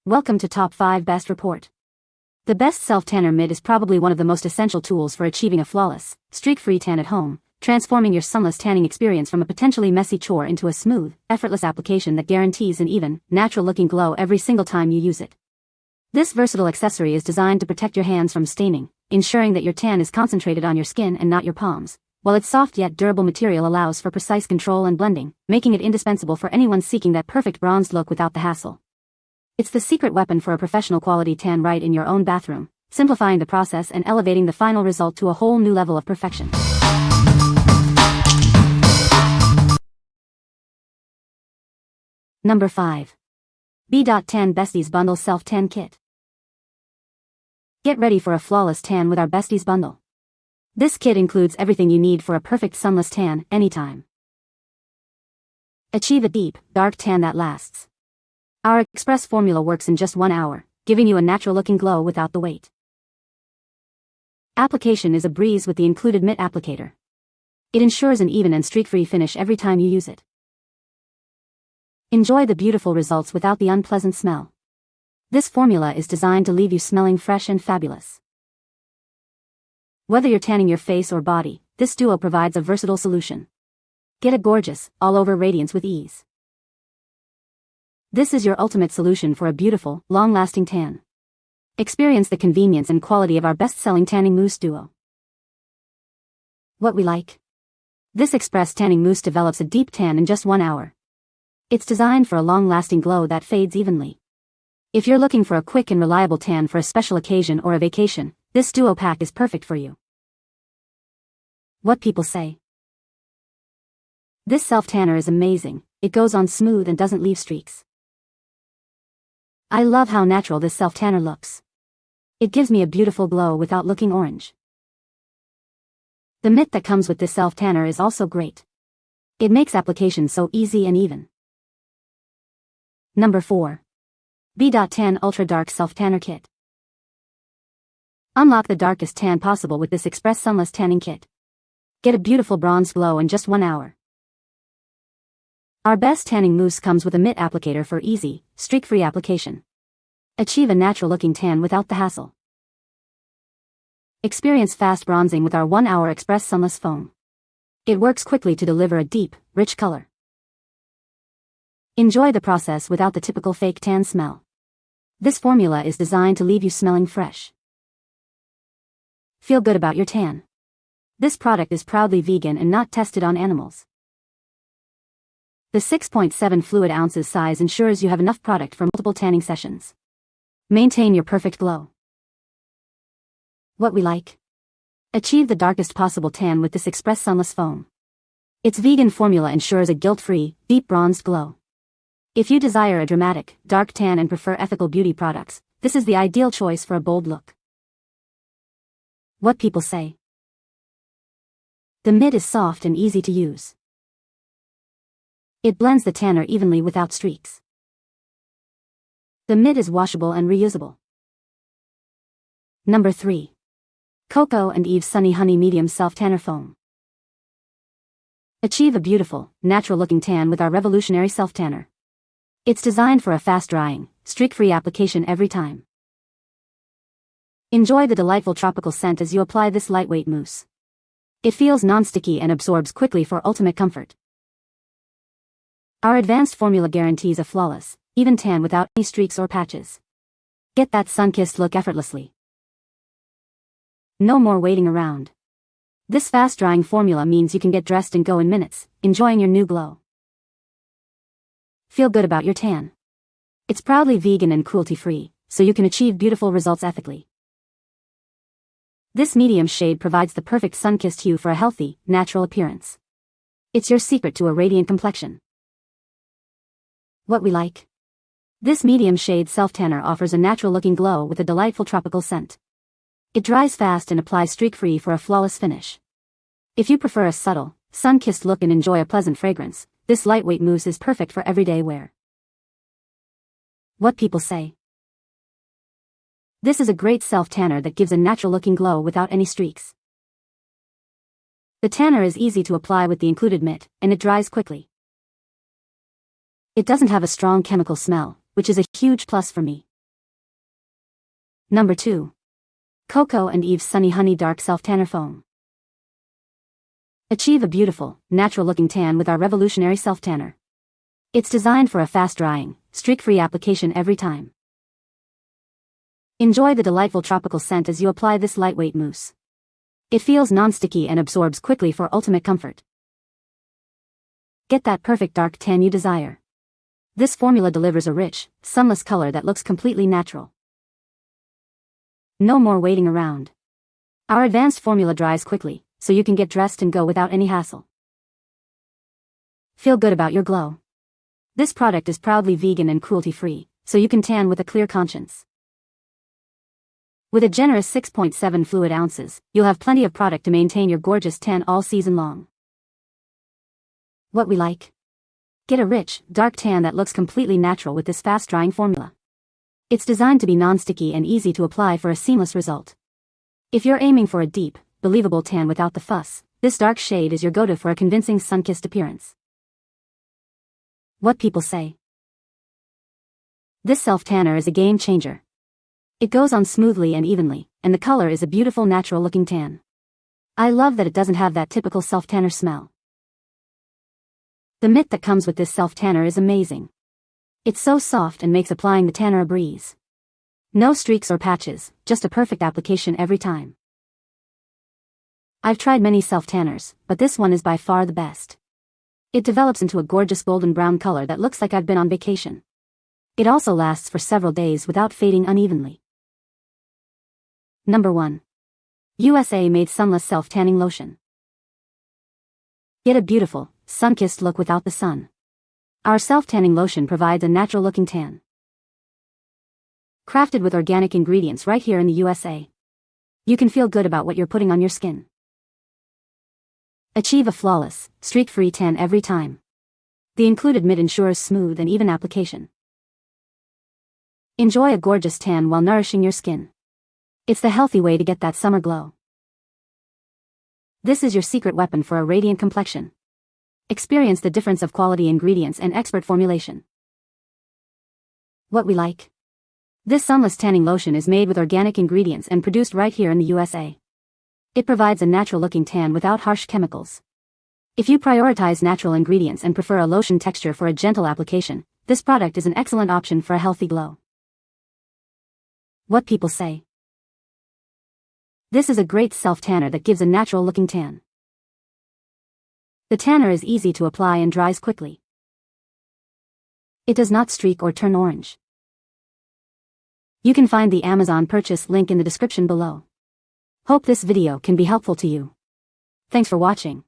Welcome to Top 5 Best Report. The best Self Tanner Mitt is probably one of the most essential tools for achieving a flawless, streak-free tan at home, transforming your sunless tanning experience from a potentially messy chore into a smooth, effortless application that guarantees an even, natural-looking glow every single time you use it. This versatile accessory is designed to protect your hands from staining, ensuring that your tan is concentrated on your skin and not your palms, while its soft yet durable material allows for precise control and blending, making it indispensable for anyone seeking that perfect bronzed look without the hassle. It's the secret weapon for a professional quality tan right in your own bathroom, simplifying the process and elevating the final result to a whole new level of perfection. Number 5. B.TAN Besties Bundle Self Tan Kit. Get ready for a flawless tan with our Besties bundle. This kit includes everything you need for a perfect sunless tan, anytime. Achieve a deep, dark tan that lasts. Our express formula works in just 1 hour, giving you a natural-looking glow without the wait. Application is a breeze with the included mitt applicator. It ensures an even and streak-free finish every time you use it. Enjoy the beautiful results without the unpleasant smell. This formula is designed to leave you smelling fresh and fabulous. Whether you're tanning your face or body, this duo provides a versatile solution. Get a gorgeous, all-over radiance with ease. This is your ultimate solution for a beautiful, long-lasting tan. Experience the convenience and quality of our best-selling tanning mousse duo. What we like. This express tanning mousse develops a deep tan in just 1 hour. It's designed for a long-lasting glow that fades evenly. If you're looking for a quick and reliable tan for a special occasion or a vacation, this duo pack is perfect for you. What people say. This self-tanner is amazing. It goes on smooth and doesn't leave streaks. I love how natural this self-tanner looks. It gives me a beautiful glow without looking orange. The mitt that comes with this self-tanner is also great. It makes application so easy and even. Number 4. B.TAN Ultra Dark Self-Tanner Kit. Unlock the darkest tan possible with this express sunless tanning kit. Get a beautiful bronze glow in just 1 hour. Our best tanning mousse comes with a mitt applicator for easy, streak-free application. Achieve a natural-looking tan without the hassle. Experience fast bronzing with our 1-hour express sunless foam. It works quickly to deliver a deep, rich color. Enjoy the process without the typical fake tan smell. This formula is designed to leave you smelling fresh. Feel good about your tan. This product is proudly vegan and not tested on animals. The 6.7 fluid ounces size ensures you have enough product for multiple tanning sessions. Maintain your perfect glow. What we like. Achieve the darkest possible tan with this express sunless foam. Its vegan formula ensures a guilt-free, deep bronzed glow. If you desire a dramatic, dark tan and prefer ethical beauty products, this is the ideal choice for a bold look. What people say. The mitt is soft and easy to use. It blends the tanner evenly without streaks. The mitt is washable and reusable. Number 3. Coco and Eve's Sunny Honey Medium Self-Tanner Foam. Achieve a beautiful, natural-looking tan with our revolutionary self-tanner. It's designed for a fast-drying, streak-free application every time. Enjoy the delightful tropical scent as you apply this lightweight mousse. It feels non-sticky and absorbs quickly for ultimate comfort. Our advanced formula guarantees a flawless, even tan without any streaks or patches. Get that sun-kissed look effortlessly. No more waiting around. This fast-drying formula means you can get dressed and go in minutes, enjoying your new glow. Feel good about your tan. It's proudly vegan and cruelty-free, so you can achieve beautiful results ethically. This medium shade provides the perfect sun-kissed hue for a healthy, natural appearance. It's your secret to a radiant complexion. What we like. This medium shade self-tanner offers a natural-looking glow with a delightful tropical scent. It dries fast and applies streak-free for a flawless finish. If you prefer a subtle, sun-kissed look and enjoy a pleasant fragrance, this lightweight mousse is perfect for everyday wear. What people say. This is a great self-tanner that gives a natural-looking glow without any streaks. The tanner is easy to apply with the included mitt, and it dries quickly. It doesn't have a strong chemical smell, which is a huge plus for me. Number 2. Coco and Eve's Sunny Honey Dark Self Tanner Foam. Achieve a beautiful, natural-looking tan with our revolutionary Self Tanner. It's designed for a fast-drying, streak-free application every time. Enjoy the delightful tropical scent as you apply this lightweight mousse. It feels non-sticky and absorbs quickly for ultimate comfort. Get that perfect dark tan you desire. This formula delivers a rich, sunless color that looks completely natural. No more waiting around. Our advanced formula dries quickly, so you can get dressed and go without any hassle. Feel good about your glow. This product is proudly vegan and cruelty-free, so you can tan with a clear conscience. With a generous 6.7 fluid ounces, you'll have plenty of product to maintain your gorgeous tan all season long. What we like? Get a rich, dark tan that looks completely natural with this fast-drying formula. It's designed to be non-sticky and easy to apply for a seamless result. If you're aiming for a deep, believable tan without the fuss, this dark shade is your go-to for a convincing sun-kissed appearance. What people say. This self-tanner is a game-changer. It goes on smoothly and evenly, and the color is a beautiful natural-looking tan. I love that it doesn't have that typical self-tanner smell. The mitt that comes with this self-tanner is amazing. It's so soft and makes applying the tanner a breeze. No streaks or patches, just a perfect application every time. I've tried many self-tanners, but this one is by far the best. It develops into a gorgeous golden brown color that looks like I've been on vacation. It also lasts for several days without fading unevenly. Number 1. USA-made Sunless Self-Tanning Lotion. Get a beautiful, sun-kissed look without the sun. Our self-tanning lotion provides a natural-looking tan. Crafted with organic ingredients right here in the USA. You can feel good about what you're putting on your skin. Achieve a flawless, streak-free tan every time. The included mitt ensures smooth and even application. Enjoy a gorgeous tan while nourishing your skin. It's the healthy way to get that summer glow. This is your secret weapon for a radiant complexion. Experience the difference of quality ingredients and expert formulation. What we like? This sunless tanning lotion is made with organic ingredients and produced right here in the USA. It provides a natural-looking tan without harsh chemicals. If you prioritize natural ingredients and prefer a lotion texture for a gentle application, this product is an excellent option for a healthy glow. What people say. This is a great self-tanner that gives a natural-looking tan. The tanner is easy to apply and dries quickly. It does not streak or turn orange. You can find the Amazon purchase link in the description below. Hope this video can be helpful to you. Thanks for watching.